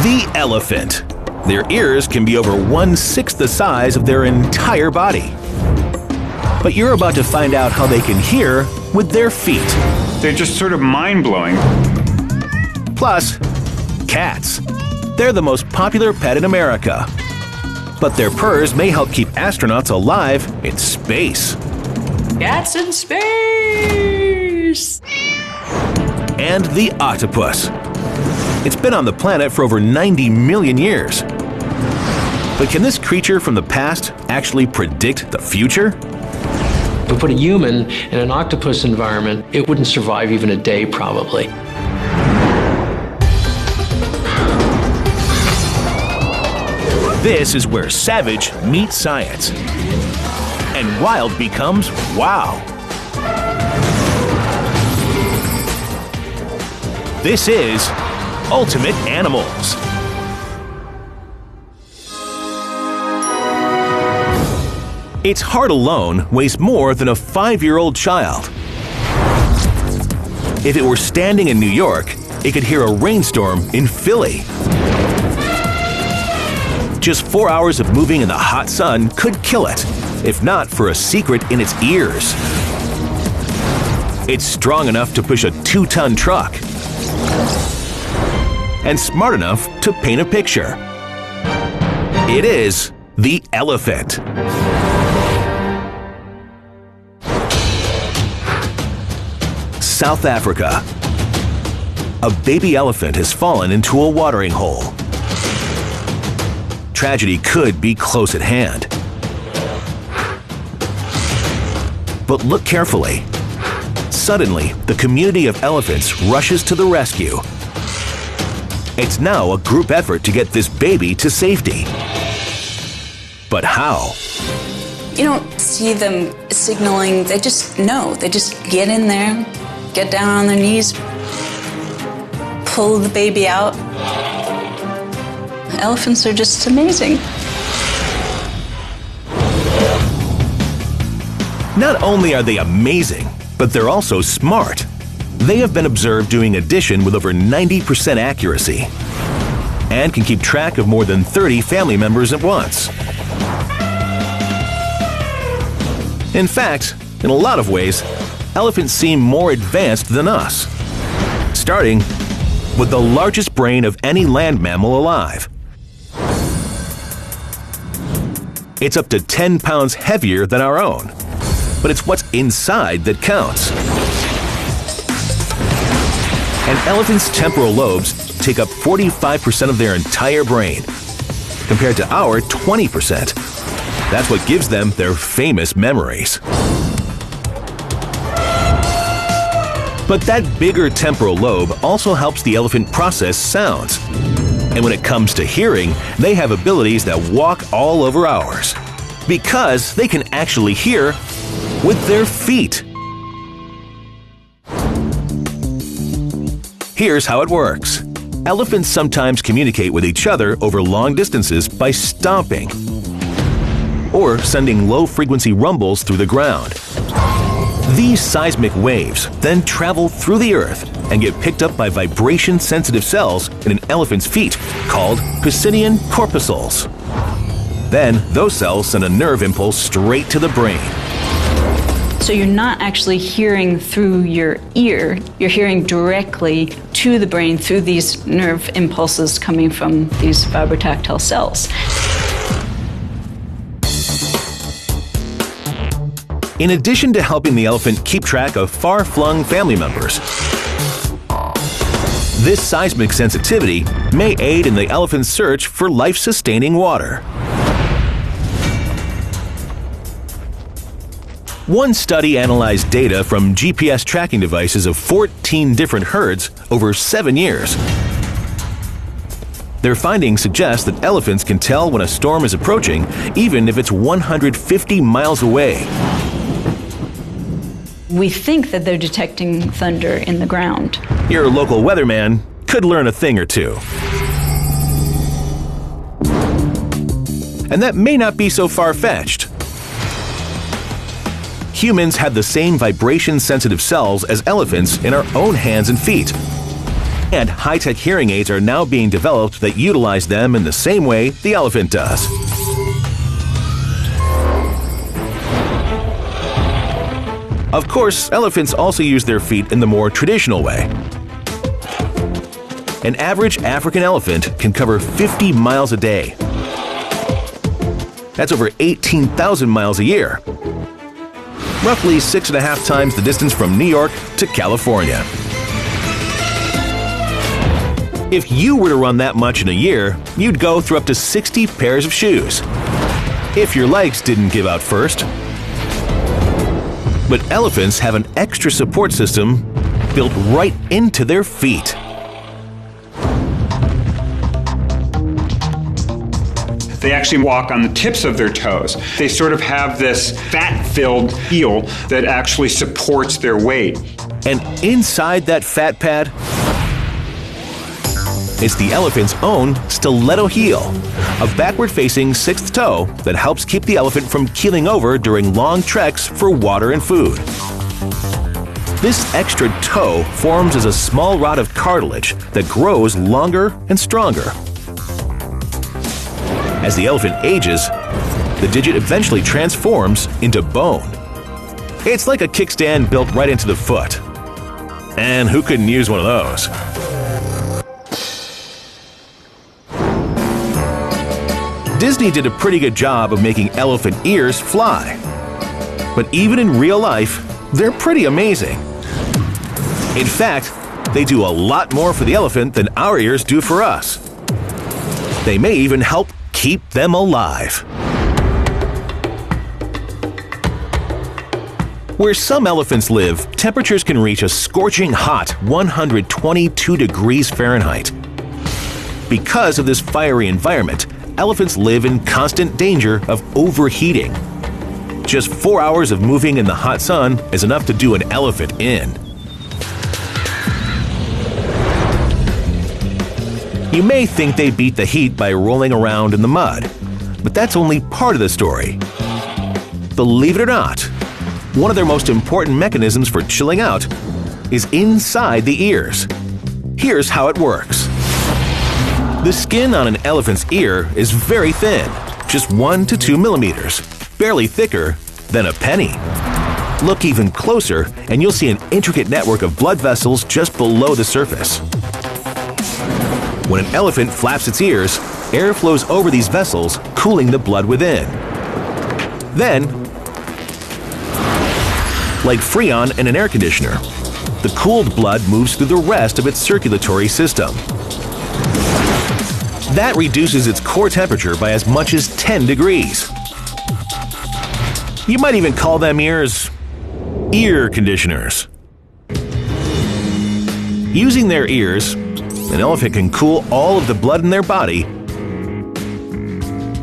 The elephant. Their ears can be over 1/6 the size of their entire body. But you're about to find out how they can hear with their feet. They're just sort of mind-blowing. Plus, cats. They're the most popular pet in America. But their purrs may help keep astronauts alive in space. Cats in space! And the octopus. It's been on the planet for over 90 million years. But can this creature from the past actually predict the future? If we put a human in an octopus environment, it wouldn't survive even a day, probably. This is where savage meets science. And wild becomes wow. This is Ultimate Animals. Its heart alone weighs more than a 5-year-old child. If it were standing in New York, it could hear a rainstorm in Philly. Just 4 hours of moving in the hot sun could kill it, if not for a secret in its ears. It's strong enough to push a 2-ton truck and smart enough to paint a picture. It is the elephant. South Africa. A baby elephant has fallen into a watering hole. Tragedy could be close at hand. But look carefully. Suddenly, the community of elephants rushes to the rescue. It's now a group effort to get this baby to safety. But how? You don't see them signaling, they just know. They just get in there, get down on their knees, pull the baby out. Elephants are just amazing. Not only are they amazing, but they're also smart. They have been observed doing addition with over 90% accuracy and can keep track of more than 30 family members at once. In fact, in a lot of ways, elephants seem more advanced than us, starting with the largest brain of any land mammal alive. It's up to 10 pounds heavier than our own, but it's what's inside that counts. An elephant's temporal lobes take up 45% of their entire brain, compared to our 20%. That's what gives them their famous memories. But that bigger temporal lobe also helps the elephant process sounds. And when it comes to hearing, they have abilities that walk all over ours, because they can actually hear with their feet. Here's how it works. Elephants sometimes communicate with each other over long distances by stomping or sending low-frequency rumbles through the ground. These seismic waves then travel through the earth and get picked up by vibration-sensitive cells in an elephant's feet called Pacinian corpuscles. Then, those cells send a nerve impulse straight to the brain. So you're not actually hearing through your ear, you're hearing directly to the brain through these nerve impulses coming from these vibrotactile cells. In addition to helping the elephant keep track of far-flung family members, this seismic sensitivity may aid in the elephant's search for life-sustaining water. One study analyzed data from GPS tracking devices of 14 different herds over 7 years. Their findings suggest that elephants can tell when a storm is approaching, even if it's 150 miles away. We think that they're detecting thunder in the ground. Your local weatherman could learn a thing or two. And that may not be so far-fetched. Humans have the same vibration-sensitive cells as elephants in our own hands and feet. And high-tech hearing aids are now being developed that utilize them in the same way the elephant does. Of course, elephants also use their feet in the more traditional way. An average African elephant can cover 50 miles a day. That's over 18,000 miles a year. Roughly 6.5 times the distance from New York to California. If you were to run that much in a year, you'd go through up to 60 pairs of shoes. If your legs didn't give out first. But elephants have an extra support system built right into their feet. They actually walk on the tips of their toes. They sort of have this fat-filled heel that actually supports their weight. And inside that fat pad is the elephant's own stiletto heel, a backward-facing sixth toe that helps keep the elephant from keeling over during long treks for water and food. This extra toe forms as a small rod of cartilage that grows longer and stronger. As the elephant ages, the digit eventually transforms into bone. It's like a kickstand built right into the foot. And who couldn't use one of those? Disney did a pretty good job of making elephant ears fly. But even in real life, they're pretty amazing. In fact, they do a lot more for the elephant than our ears do for us. They may even help keep them alive. Where some elephants live, temperatures can reach a scorching hot 122 degrees Fahrenheit. Because of this fiery environment, elephants live in constant danger of overheating. Just 4 hours of moving in the hot sun is enough to do an elephant in. You may think they beat the heat by rolling around in the mud, but that's only part of the story. Believe it or not, one of their most important mechanisms for chilling out is inside the ears. Here's how it works. The skin on an elephant's ear is very thin, just 1 to 2 millimeters, barely thicker than a penny. Look even closer and you'll see an intricate network of blood vessels just below the surface. When an elephant flaps its ears, air flows over these vessels, cooling the blood within. Then, like Freon in an air conditioner, the cooled blood moves through the rest of its circulatory system. That reduces its core temperature by as much as 10 degrees. You might even call them ear conditioners. Using their ears, an elephant can cool all of the blood in their body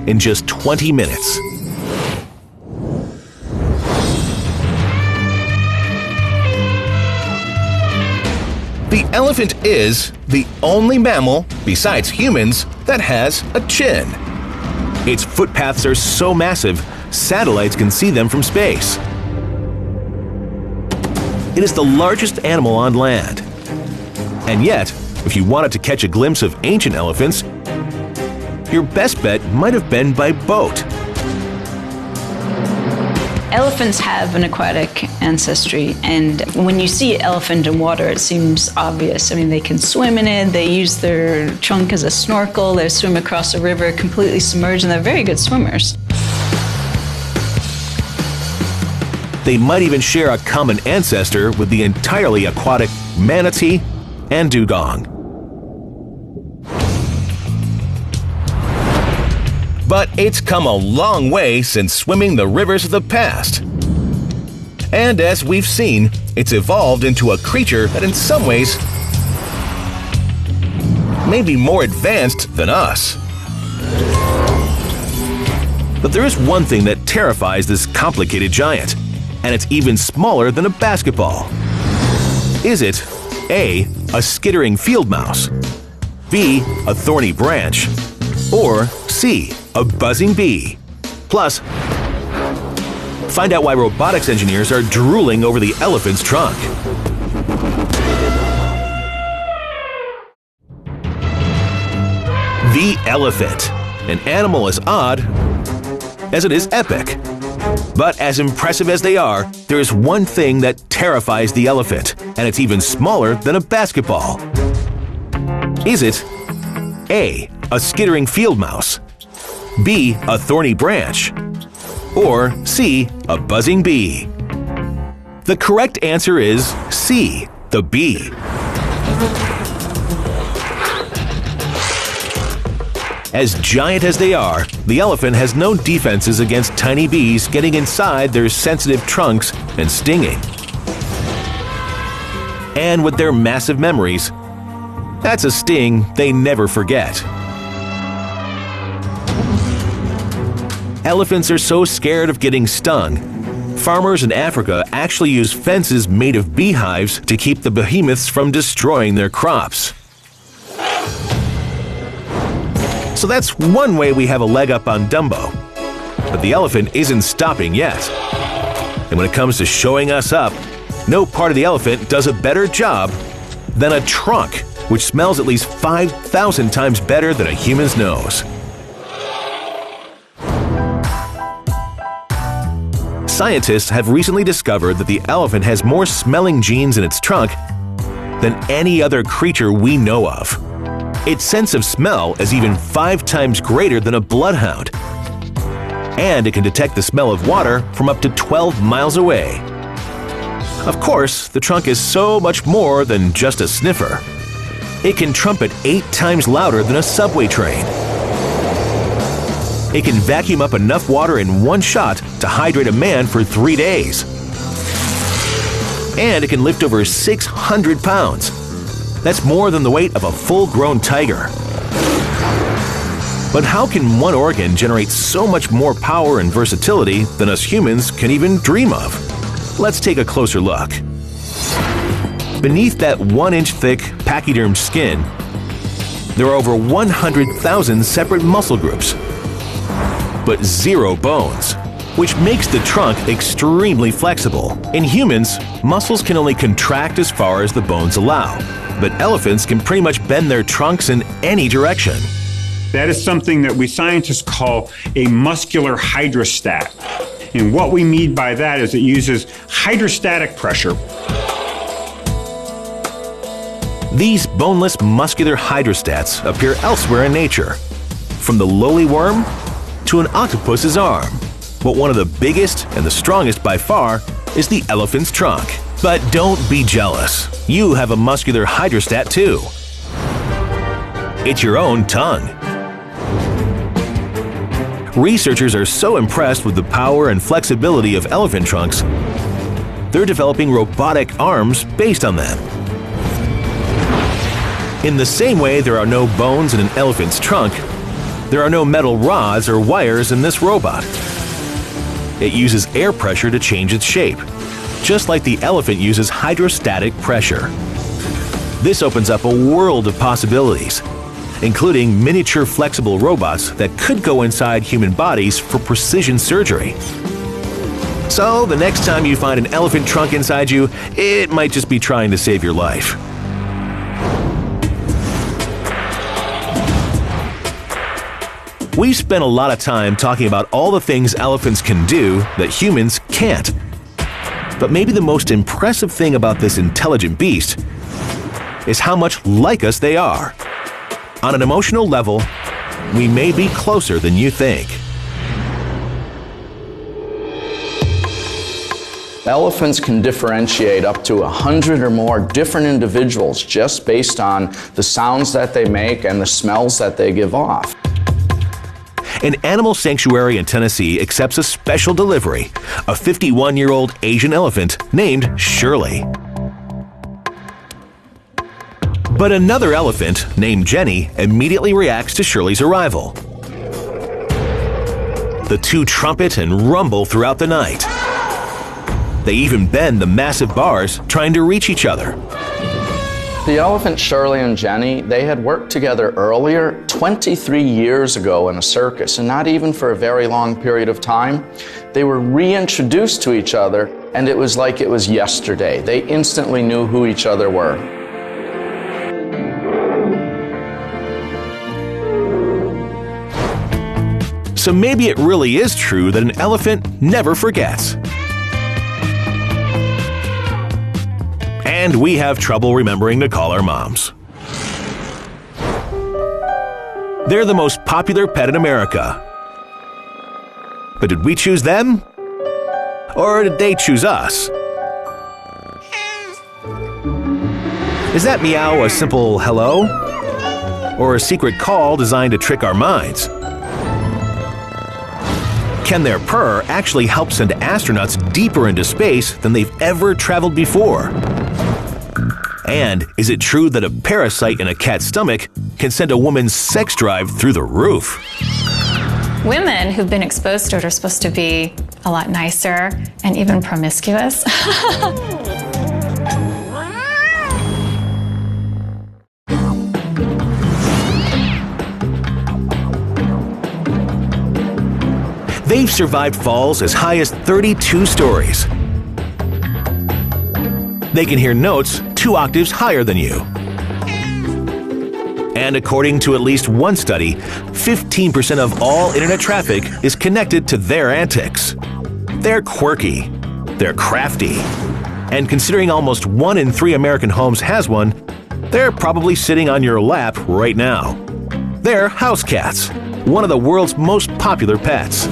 in just 20 minutes. The elephant is the only mammal, besides humans, that has a chin. Its footpaths are so massive, satellites can see them from space. It is the largest animal on land. And yet, if you wanted to catch a glimpse of ancient elephants, your best bet might have been by boat. Elephants have an aquatic ancestry, and when you see an elephant in water, it seems obvious. I mean, they can swim in it, they use their trunk as a snorkel, they swim across a river completely submerged, and they're very good swimmers. They might even share a common ancestor with the entirely aquatic manatee and dugong. But it's come a long way since swimming the rivers of the past. And as we've seen, it's evolved into a creature that in some ways may be more advanced than us. But there is one thing that terrifies this complicated giant, and it's even smaller than a basketball. Is it A, a skittering field mouse, B, a thorny branch, or C, a buzzing bee? Plus, find out why robotics engineers are drooling over the elephant's trunk. The elephant. An animal as odd as it is epic. But as impressive as they are, there is one thing that terrifies the elephant, and it's even smaller than a basketball. Is it A, a skittering field mouse, B, a thorny branch, or C, a buzzing bee? The correct answer is C, the bee. As giant as they are, the elephant has no defenses against tiny bees getting inside their sensitive trunks and stinging. And with their massive memories, that's a sting they never forget. Elephants are so scared of getting stung. Farmers in Africa actually use fences made of beehives to keep the behemoths from destroying their crops. So that's one way we have a leg up on Dumbo. But the elephant isn't stopping yet. And when it comes to showing us up, no part of the elephant does a better job than a trunk, which smells at least 5,000 times better than a human's nose. Scientists have recently discovered that the elephant has more smelling genes in its trunk than any other creature we know of. Its sense of smell is even 5 times greater than a bloodhound. And it can detect the smell of water from up to 12 miles away. Of course, the trunk is so much more than just a sniffer. It can trumpet 8 times louder than a subway train. It can vacuum up enough water in one shot to hydrate a man for 3 days. And it can lift over 600 pounds. That's more than the weight of a full-grown tiger. But how can one organ generate so much more power and versatility than us humans can even dream of? Let's take a closer look. Beneath that 1-inch thick pachyderm skin, there are over 100,000 separate muscle groups, but 0 bones, which makes the trunk extremely flexible. In humans, muscles can only contract as far as the bones allow, but elephants can pretty much bend their trunks in any direction. That is something that we scientists call a muscular hydrostat. And what we mean by that is it uses hydrostatic pressure. These boneless muscular hydrostats appear elsewhere in nature, from the lowly worm to an octopus's arm. But one of the biggest and the strongest by far is the elephant's trunk. But don't be jealous. You have a muscular hydrostat too. It's your own tongue. Researchers are so impressed with the power and flexibility of elephant trunks, they're developing robotic arms based on them. In the same way there are no bones in an elephant's trunk, there are no metal rods or wires in this robot. It uses air pressure to change its shape, just like the elephant uses hydrostatic pressure. This opens up a world of possibilities, including miniature flexible robots that could go inside human bodies for precision surgery. So the next time you find an elephant trunk inside you, it might just be trying to save your life. We spent a lot of time talking about all the things elephants can do that humans can't. But maybe the most impressive thing about this intelligent beast is how much like us they are. On an emotional level, we may be closer than you think. Elephants can differentiate up to 100 or more different individuals just based on the sounds that they make and the smells that they give off. An animal sanctuary in Tennessee accepts a special delivery, a 51-year-old Asian elephant named Shirley. But another elephant, named Jenny, immediately reacts to Shirley's arrival. The two trumpet and rumble throughout the night. They even bend the massive bars trying to reach each other. The elephant Shirley and Jenny, they had worked together earlier, 23 years ago in a circus, and not even for a very long period of time. They were reintroduced to each other, and it was like it was yesterday. They instantly knew who each other were. So maybe it really is true that an elephant never forgets. And we have trouble remembering to call our moms. They're the most popular pet in America. But did we choose them? Or did they choose us? Is that meow a simple hello? Or a secret call designed to trick our minds? Can their purr actually help send astronauts deeper into space than they've ever traveled before? And is it true that a parasite in a cat's stomach can send a woman's sex drive through the roof? Women who've been exposed to it are supposed to be a lot nicer and even promiscuous. They've survived falls as high as 32 stories. They can hear notes 2 octaves higher than you. And according to at least one study, 15% of all internet traffic is connected to their antics. They're quirky, they're crafty, and considering almost 1 in 3 American homes has one, they're probably sitting on your lap right now. They're house cats, one of the world's most popular pets.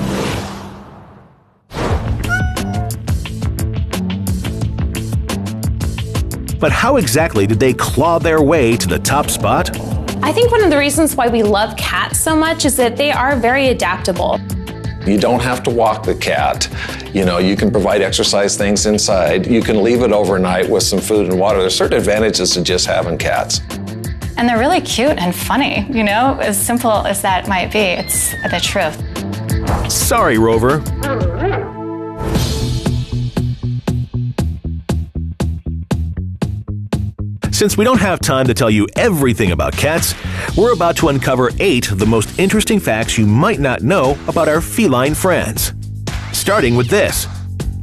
But how exactly did they claw their way to the top spot? I think one of the reasons why we love cats so much is that they are very adaptable. You don't have to walk the cat. You know, you can provide exercise things inside. You can leave it overnight with some food and water. There's certain advantages to just having cats. And they're really cute and funny, you know, as simple as that might be. It's the truth. Sorry, Rover. Since we don't have time to tell you everything about cats, we're about to uncover 8 of the most interesting facts you might not know about our feline friends. Starting with this: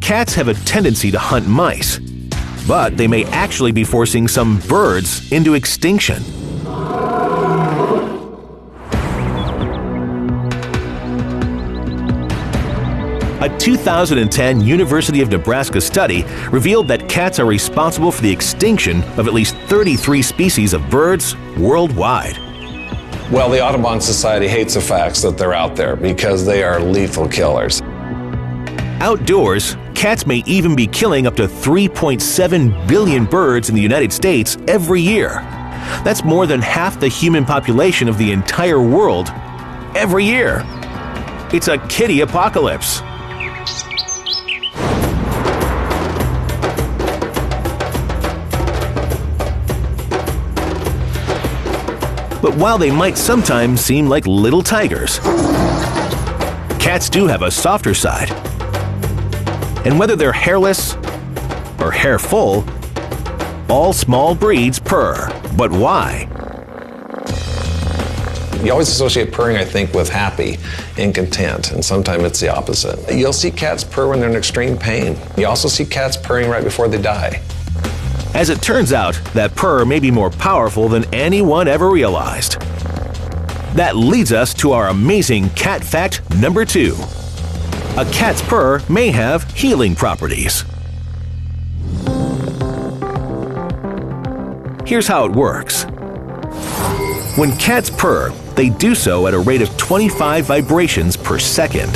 cats have a tendency to hunt mice, but they may actually be forcing some birds into extinction. A 2010 University of Nebraska study revealed that cats are responsible for the extinction of at least 33 species of birds worldwide. Well, the Audubon Society hates the facts that they're out there because they are lethal killers. Outdoors, cats may even be killing up to 3.7 billion birds in the United States every year. That's more than half the human population of the entire world every year. It's a kitty apocalypse. But while they might sometimes seem like little tigers, cats do have a softer side. And whether they're hairless or hairful, all small breeds purr. But why? You always associate purring, I think, with happy and content, and sometimes it's the opposite. You'll see cats purr when they're in extreme pain. You also see cats purring right before they die. As it turns out, that purr may be more powerful than anyone ever realized. That leads us to our amazing cat fact number 2. A cat's purr may have healing properties. Here's how it works. When cats purr, they do so at a rate of 25 vibrations per second.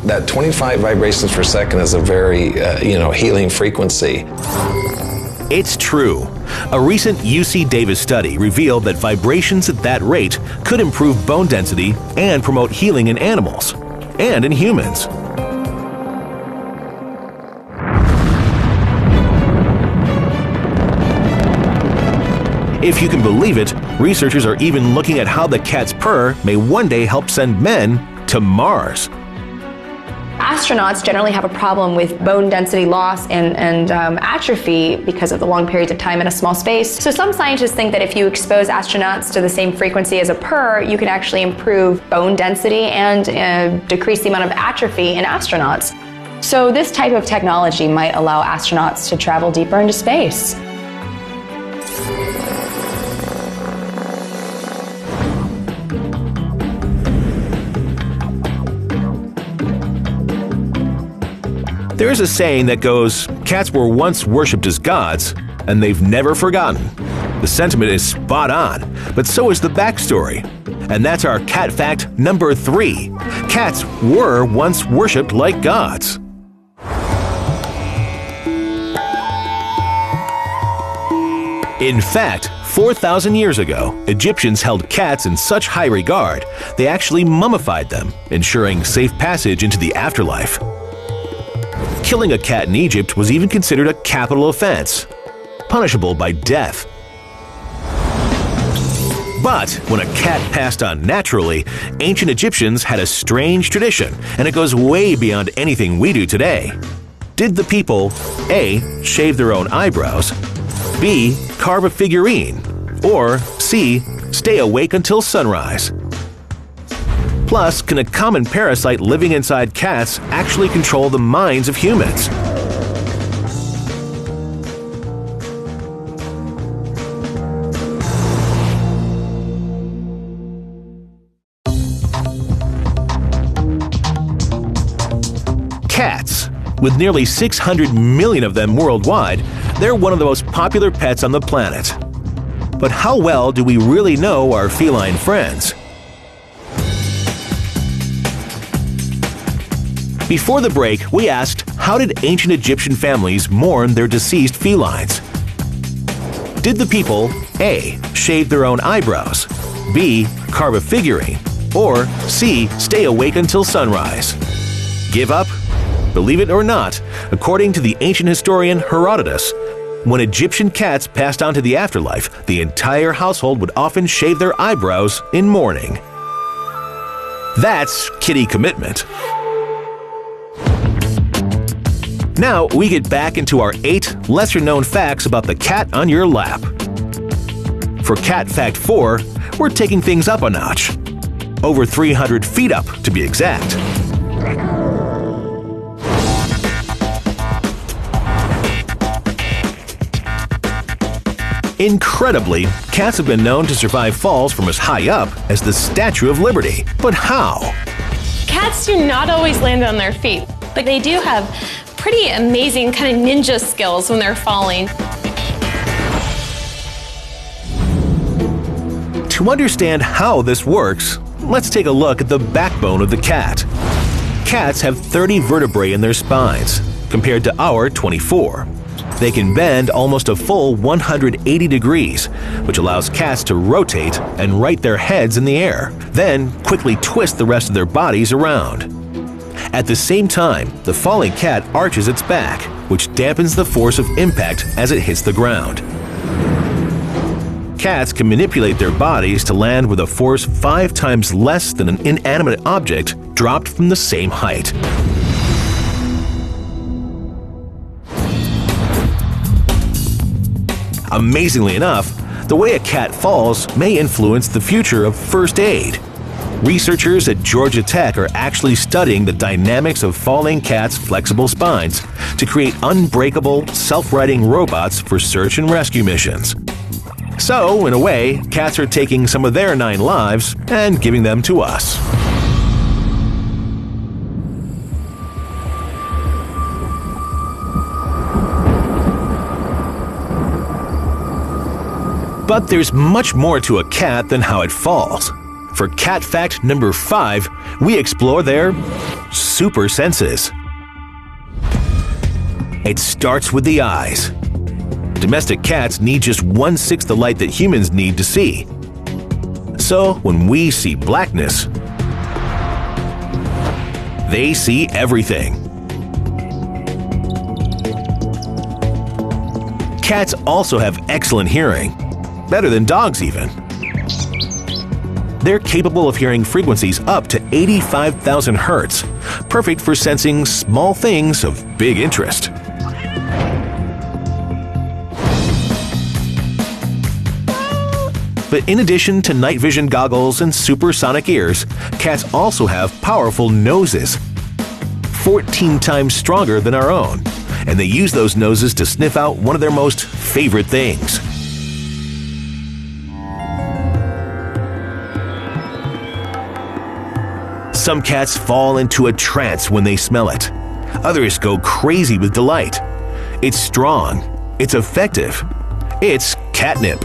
That 25 vibrations per second is a very, healing frequency. It's true. A recent UC Davis study revealed that vibrations at that rate could improve bone density and promote healing in animals and in humans. If you can believe it, researchers are even looking at how the cat's purr may one day help send men to Mars. Astronauts generally have a problem with bone density loss and atrophy because of the long periods of time in a small space. So some scientists think that if you expose astronauts to the same frequency as a purr, you can actually improve bone density and decrease the amount of atrophy in astronauts. So this type of technology might allow astronauts to travel deeper into space. There's a saying that goes, cats were once worshipped as gods, and they've never forgotten. The sentiment is spot on, but so is the backstory. And that's our cat fact number 3. Cats were once worshipped like gods. In fact, 4,000 years ago, Egyptians held cats in such high regard, they actually mummified them, ensuring safe passage into the afterlife. Killing a cat in Egypt was even considered a capital offense, punishable by death. But when a cat passed on naturally, ancient Egyptians had a strange tradition, and it goes way beyond anything we do today. Did the people A. shave their own eyebrows, B. carve a figurine, or C. stay awake until sunrise? Plus, can a common parasite living inside cats actually control the minds of humans? Cats. With nearly 600 million of them worldwide, they're one of the most popular pets on the planet. But how well do we really know our feline friends? Before the break, we asked, how did ancient Egyptian families mourn their deceased felines? Did the people A. shave their own eyebrows, B. carve a figurine, or C. stay awake until sunrise? Give up? Believe it or not, according to the ancient historian Herodotus, when Egyptian cats passed on to the afterlife, the entire household would often shave their eyebrows in mourning. That's kitty commitment. Now we get back into our 8 lesser-known facts about the cat on your lap. For Cat Fact 4, we're taking things up a notch. Over 300 feet up, to be exact. Incredibly, cats have been known to survive falls from as high up as the Statue of Liberty. But how? Cats do not always land on their feet, but they do have pretty amazing kind of ninja skills when they're falling. To understand how this works, let's take a look at the backbone of the cat. Cats have 30 vertebrae in their spines, compared to our 24. They can bend almost a full 180 degrees, which allows cats to rotate and right their heads in the air, then quickly twist the rest of their bodies around. At the same time, the falling cat arches its back, which dampens the force of impact as it hits the ground. Cats can manipulate their bodies to land with a force 5 times less than an inanimate object dropped from the same height. Amazingly enough, the way a cat falls may influence the future of first aid. Researchers at Georgia Tech are actually studying the dynamics of falling cats' flexible spines to create unbreakable, self-righting robots for search and rescue missions. So, in a way, cats are taking some of their 9 lives and giving them to us. But there's much more to a cat than how it falls. For Cat Fact number 5, we explore their super senses. It starts with the eyes. Domestic cats need just 1/6 the light that humans need to see. So when we see blackness, they see everything. Cats also have excellent hearing. Better than dogs even. They're capable of hearing frequencies up to 85,000 hertz, perfect for sensing small things of big interest. But in addition to night vision goggles and supersonic ears, cats also have powerful noses, 14 times stronger than our own, and they use those noses to sniff out one of their most favorite things. Some cats fall into a trance when they smell it. Others go crazy with delight. It's strong. It's effective. It's catnip.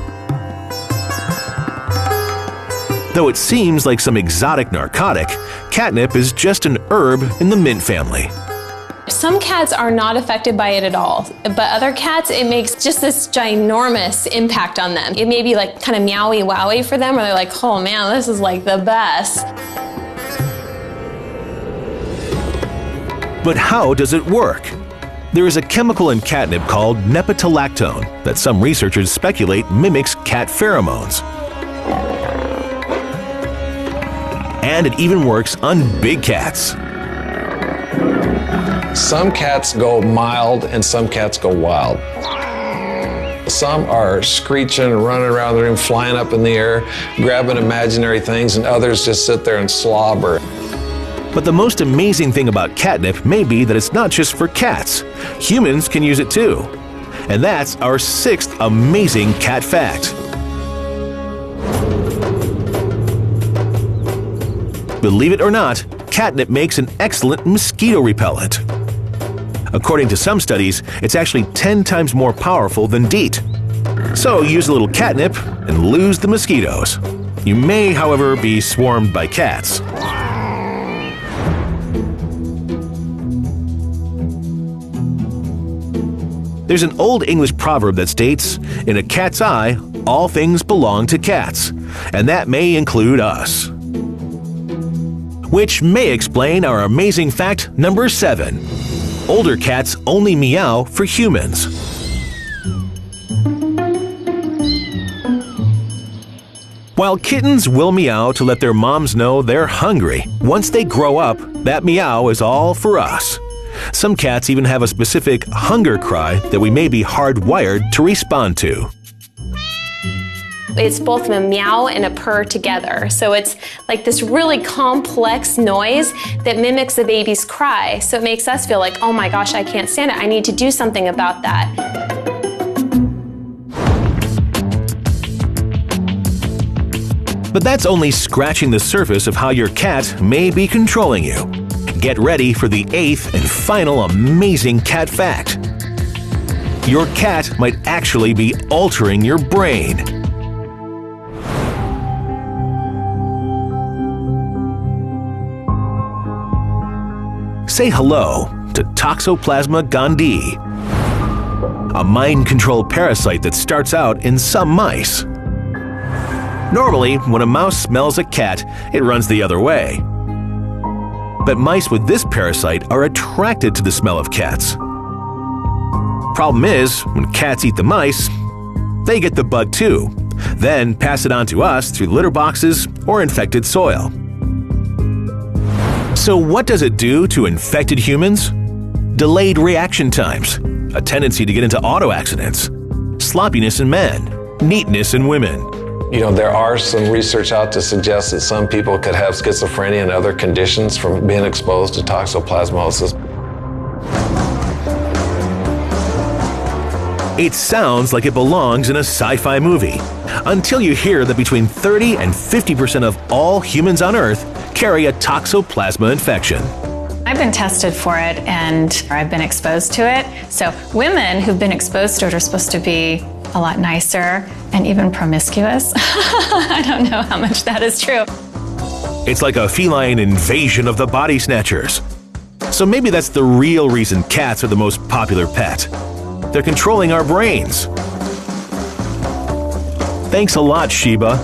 Though it seems like some exotic narcotic, catnip is just an herb in the mint family. Some cats are not affected by it at all, but other cats, it makes just this ginormous impact on them. It may be like kind of meowy wowy for them, or they're like, oh man, this is like the best. But how does it work? There is a chemical in catnip called nepentolactone that some researchers speculate mimics cat pheromones. And it even works on big cats. Some cats go mild and some cats go wild. Some are screeching, running around the room, flying up in the air, grabbing imaginary things, and others just sit there and slobber. But the most amazing thing about catnip may be that it's not just for cats. Humans can use it too. And that's our 6th amazing cat fact. Believe it or not, catnip makes an excellent mosquito repellent. According to some studies, it's actually 10 times more powerful than DEET. So use a little catnip and lose the mosquitoes. You may, however, be swarmed by cats. There's an old English proverb that states, "In a cat's eye, all things belong to cats," and that may include us. Which may explain our amazing fact number 7. Older cats only meow for humans. While kittens will meow to let their moms know they're hungry, once they grow up, that meow is all for us. Some cats even have a specific hunger cry that we may be hardwired to respond to. It's both a meow and a purr together. So it's like this really complex noise that mimics the baby's cry. So it makes us feel like, oh my gosh, I can't stand it. I need to do something about that. But that's only scratching the surface of how your cat may be controlling you. Get ready for the 8th and final amazing cat fact. Your cat might actually be altering your brain. Say hello to Toxoplasma gondii, a mind-control parasite that starts out in some mice. Normally, when a mouse smells a cat, it runs the other way. But mice with this parasite are attracted to the smell of cats. Problem is, when cats eat the mice, they get the bug too, then pass it on to us through litter boxes or infected soil. So what does it do to infected humans? Delayed reaction times, a tendency to get into auto accidents, sloppiness in men, neatness in women. You know, there are some research out to suggest that some people could have schizophrenia and other conditions from being exposed to toxoplasmosis. It sounds like it belongs in a sci-fi movie, until you hear that between 30 and 50% of all humans on Earth carry a toxoplasma infection. I've been tested for it and I've been exposed to it. So women who've been exposed to it are supposed to be a lot nicer and even promiscuous. I don't know how much that is true. It's like a feline invasion of the body snatchers. So maybe that's the real reason cats are the most popular pet. They're controlling our brains. Thanks a lot, Sheba.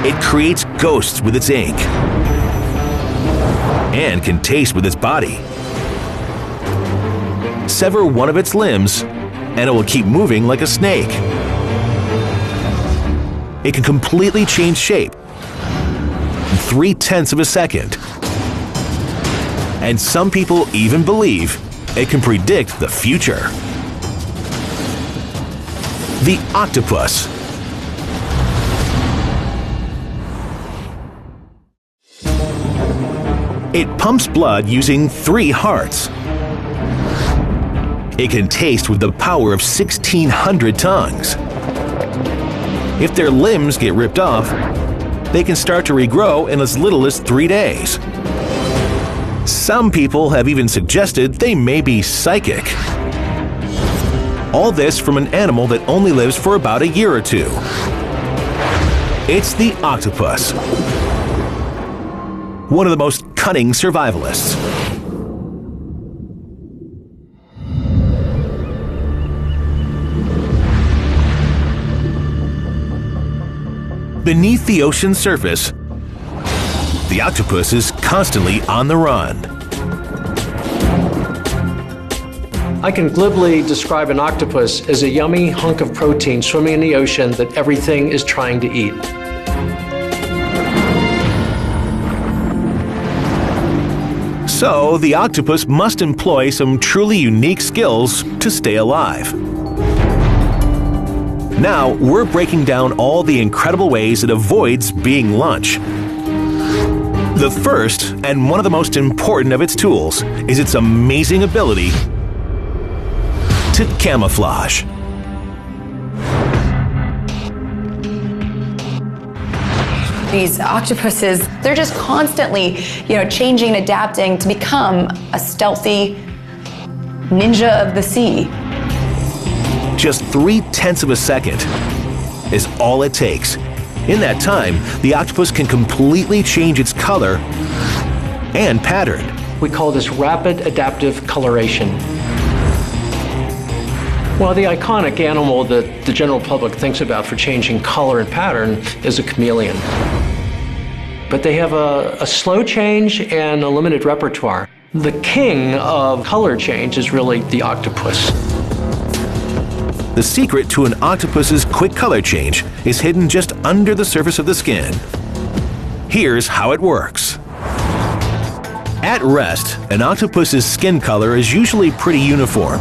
It creates ghosts with its ink and can taste with its body. Sever one of its limbs, and it will keep moving like a snake. It can completely change shape in 0.3 of a second. And some people even believe it can predict the future. The octopus. It pumps blood using 3 hearts. It can taste with the power of 1,600 tongues. If their limbs get ripped off, they can start to regrow in as little as 3 days. Some people have even suggested they may be psychic. All this from an animal that only lives for about a year or two. It's the octopus, one of the most cunning survivalists. Beneath the ocean's surface, the octopus is constantly on the run. I can glibly describe an octopus as a yummy hunk of protein swimming in the ocean that everything is trying to eat. So, the octopus must employ some truly unique skills to stay alive. Now, we're breaking down all the incredible ways it avoids being lunch. The first, and one of the most important of its tools, is its amazing ability to camouflage. These octopuses, they're just constantly, changing and adapting to become a stealthy ninja of the sea. Just 0.3 of a second is all it takes. In that time, the octopus can completely change its color and pattern. We call this rapid adaptive coloration. Well, the iconic animal that the general public thinks about for changing color and pattern is a chameleon. But they have a slow change and a limited repertoire. The king of color change is really the octopus. The secret to an octopus's quick color change is hidden just under the surface of the skin. Here's how it works. At rest, an octopus's skin color is usually pretty uniform.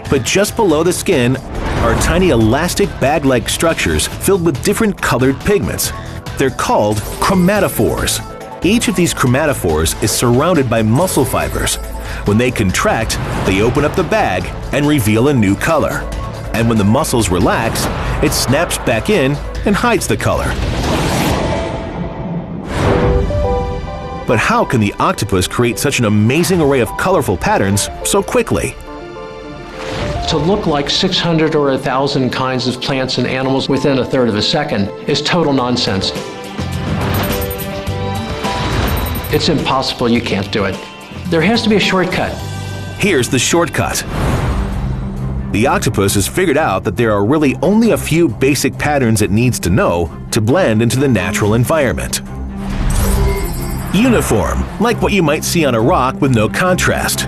But just below the skin are tiny elastic bag-like structures filled with different colored pigments. They're called chromatophores. Each of these chromatophores is surrounded by muscle fibers. When they contract, they open up the bag and reveal a new color. And when the muscles relax, it snaps back in and hides the color. But how can the octopus create such an amazing array of colorful patterns so quickly? To look like 600 or 1,000 kinds of plants and animals within 1/3 of a second is total nonsense. It's impossible, you can't do it. There has to be a shortcut. Here's the shortcut. The octopus has figured out that there are really only a few basic patterns it needs to know to blend into the natural environment. Uniform, like what you might see on a rock with no contrast.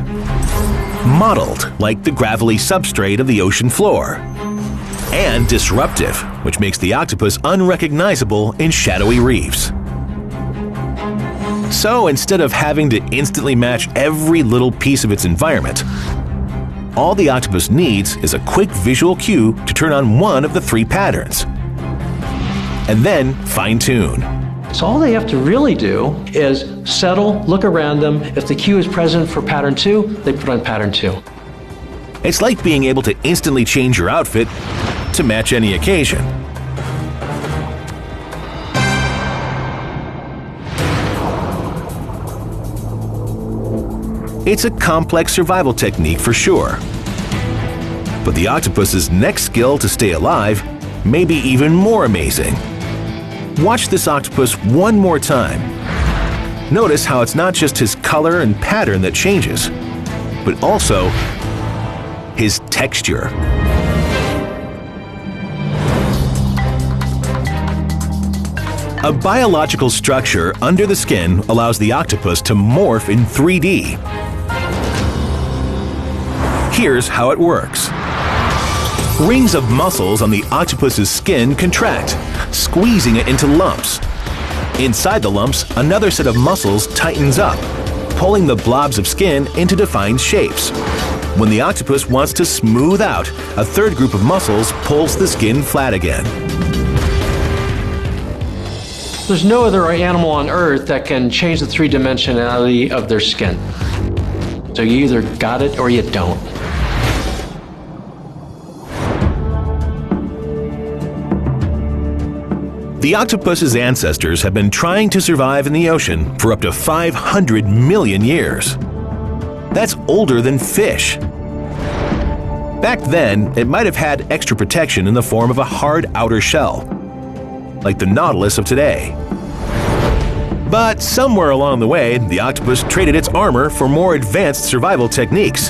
Mottled, like the gravelly substrate of the ocean floor. And disruptive, which makes the octopus unrecognizable in shadowy reefs. So instead of having to instantly match every little piece of its environment, all the octopus needs is a quick visual cue to turn on one of the 3 patterns, and then fine-tune. So all they have to really do is settle, look around them. If the cue is present for pattern 2, they put on pattern 2. It's like being able to instantly change your outfit to match any occasion. It's a complex survival technique for sure. But the octopus's next skill to stay alive may be even more amazing. Watch this octopus one more time. Notice how it's not just his color and pattern that changes, but also his texture. A biological structure under the skin allows the octopus to morph in 3D. Here's how it works. Rings of muscles on the octopus's skin contract, squeezing it into lumps. Inside the lumps, another set of muscles tightens up, pulling the blobs of skin into defined shapes. When the octopus wants to smooth out, a third group of muscles pulls the skin flat again. There's no other animal on Earth that can change the 3-dimensionality of their skin. So you either got it or you don't. The octopus's ancestors have been trying to survive in the ocean for up to 500 million years. That's older than fish. Back then, it might have had extra protection in the form of a hard outer shell, like the nautilus of today. But somewhere along the way, the octopus traded its armor for more advanced survival techniques.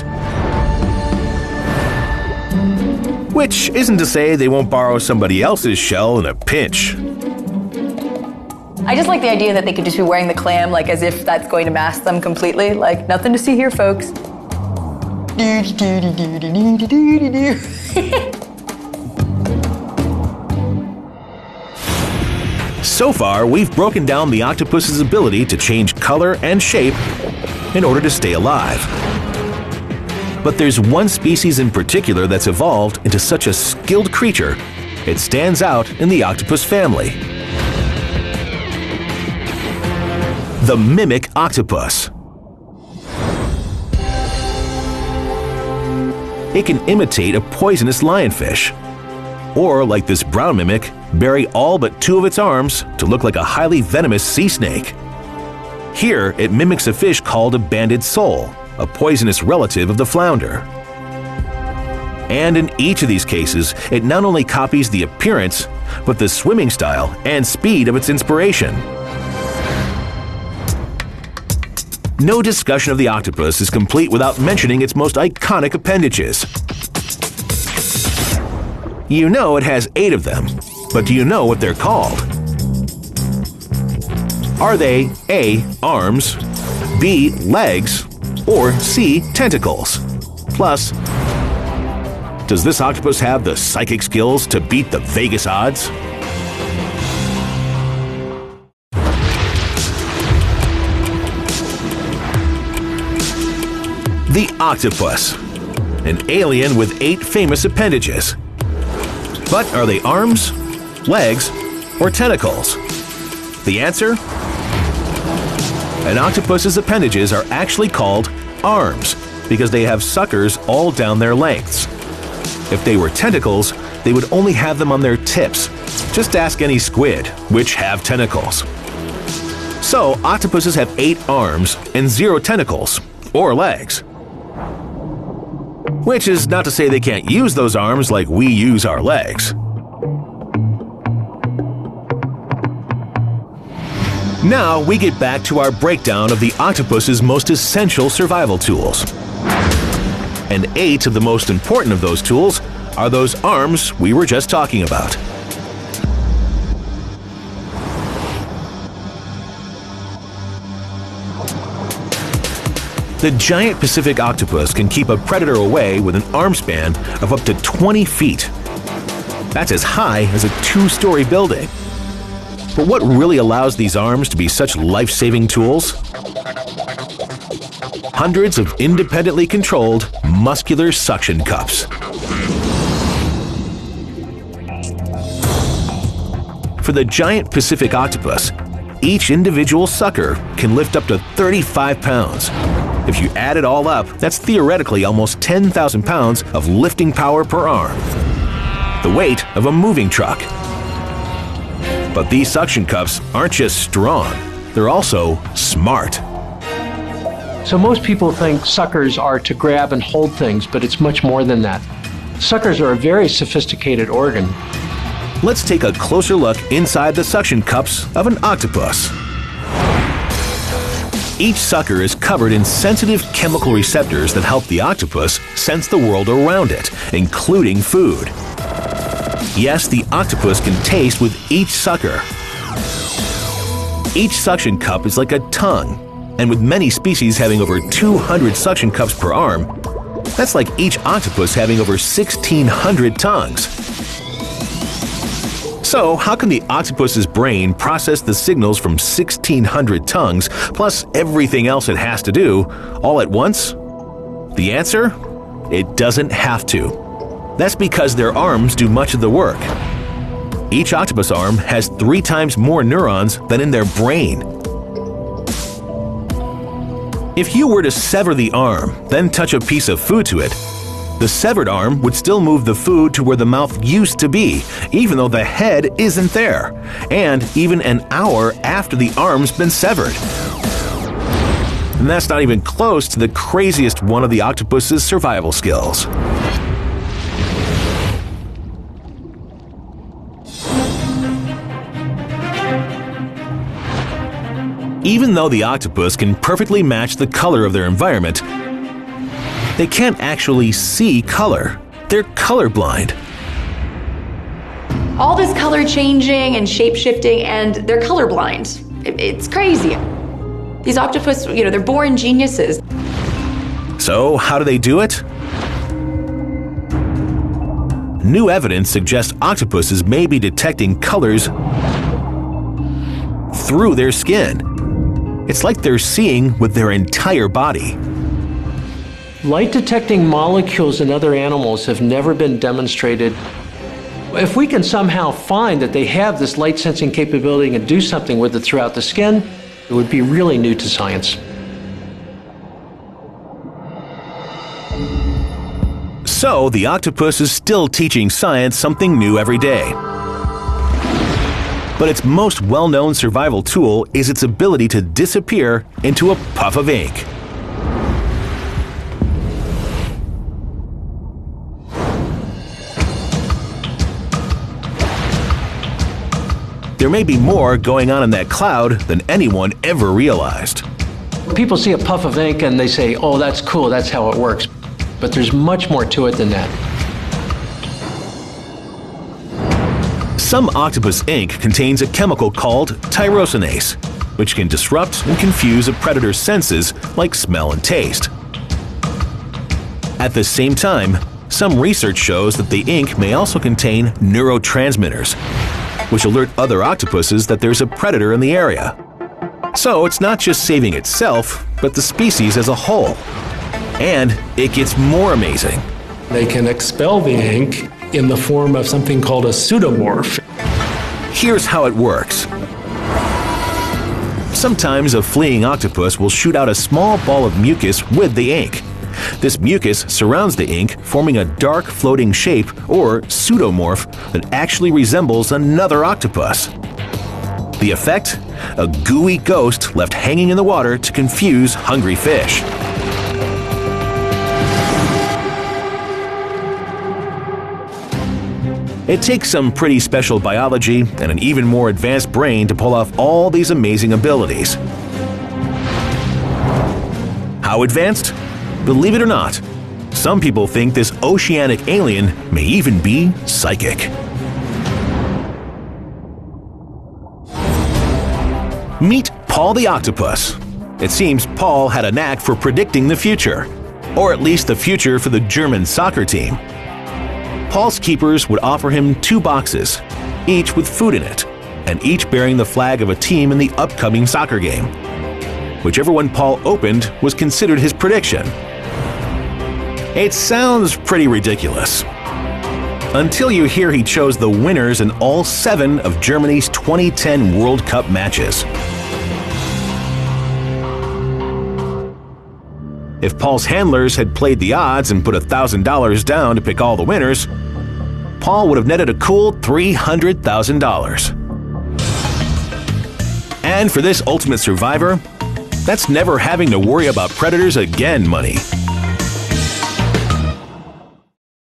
Which isn't to say they won't borrow somebody else's shell in a pinch. I just like the idea that they could just be wearing the clam like as if that's going to mask them completely. Like, nothing to see here, folks. So far, we've broken down the octopus's ability to change color and shape in order to stay alive. But there's one species in particular that's evolved into such a skilled creature, it stands out in the octopus family. The mimic octopus. It can imitate a poisonous lionfish, or like this brown mimic, bury all but 2 of its arms to look like a highly venomous sea snake. Here, it mimics a fish called a banded sole, a poisonous relative of the flounder. And in each of these cases, it not only copies the appearance, but the swimming style and speed of its inspiration. No discussion of the octopus is complete without mentioning its most iconic appendages. You know it has 8 of them, but do you know what they're called? Are they A. arms, B. legs, or C. tentacles? Plus, does this octopus have the psychic skills to beat the Vegas odds? The octopus, an alien with 8 famous appendages. But are they arms, legs, or tentacles? The answer? An octopus's appendages are actually called arms because they have suckers all down their lengths. If they were tentacles, they would only have them on their tips. Just ask any squid, which have tentacles. So, octopuses have 8 arms and 0 tentacles, or legs. Which is not to say they can't use those arms like we use our legs. Now we get back to our breakdown of the octopus's most essential survival tools. And 8 of the most important of those tools are those arms we were just talking about. The giant Pacific octopus can keep a predator away with an arm span of up to 20 feet. That's as high as a 2-story building. But what really allows these arms to be such life-saving tools? Hundreds of independently controlled, muscular suction cups. For the giant Pacific octopus, each individual sucker can lift up to 35 pounds. If you add it all up, that's theoretically almost 10,000 pounds of lifting power per arm. The weight of a moving truck. But these suction cups aren't just strong, they're also smart. So most people think suckers are to grab and hold things, but it's much more than that. Suckers are a very sophisticated organ. Let's take a closer look inside the suction cups of an octopus. Each sucker is covered in sensitive chemical receptors that help the octopus sense the world around it, including food. Yes, the octopus can taste with each sucker. Each suction cup is like a tongue, and with many species having over 200 suction cups per arm, that's like each octopus having over 1,600 tongues. So, how can the octopus's brain process the signals from 1,600 tongues, plus everything else it has to do, all at once? The answer? It doesn't have to. That's because their arms do much of the work. Each octopus arm has 3 times more neurons than in their brain. If you were to sever the arm, then touch a piece of food to it, The severed arm would still move the food to where the mouth used to be, even though the head isn't there, and even an hour after the arm's been severed. And that's not even close to the craziest one of the octopus's survival skills. Even though the octopus can perfectly match the color of their environment, they can't actually see color. They're colorblind. All this color changing and shape shifting, and they're colorblind. It's crazy. These octopus, they're born geniuses. So how do they do it? New evidence suggests octopuses may be detecting colors through their skin. It's like they're seeing with their entire body. Light-detecting molecules in other animals have never been demonstrated. If we can somehow find that they have this light-sensing capability and do something with it throughout the skin, it would be really new to science. So the octopus is still teaching science something new every day. But its most well-known survival tool is its ability to disappear into a puff of ink. There may be more going on in that cloud than anyone ever realized. People see a puff of ink and they say, oh, that's cool, that's how it works. But there's much more to it than that. Some octopus ink contains a chemical called tyrosinase, which can disrupt and confuse a predator's senses like smell and taste. At the same time, some research shows that the ink may also contain neurotransmitters, which alert other octopuses that there's a predator in the area. So it's not just saving itself, but the species as a whole. And it gets more amazing. They can expel the ink in the form of something called a pseudomorph. Here's how it works. Sometimes a fleeing octopus will shoot out a small ball of mucus with the ink. This mucus surrounds the ink, forming a dark floating shape or pseudomorph that actually resembles another octopus. The effect? A gooey ghost left hanging in the water to confuse hungry fish. It takes some pretty special biology and an even more advanced brain to pull off all these amazing abilities. How advanced? Believe it or not, some people think this oceanic alien may even be psychic. Meet Paul the octopus. It seems Paul had a knack for predicting the future, or at least the future for the German soccer team. Paul's keepers would offer him 2 boxes, each with food in it, and each bearing the flag of a team in the upcoming soccer game. Whichever one Paul opened was considered his prediction. It sounds pretty ridiculous. Until you hear he chose the winners in all 7 of Germany's 2010 World Cup matches. If Paul's handlers had played the odds and put $1,000 down to pick all the winners, Paul would have netted a cool $300,000. And for this ultimate survivor, that's never having to worry about predators again money.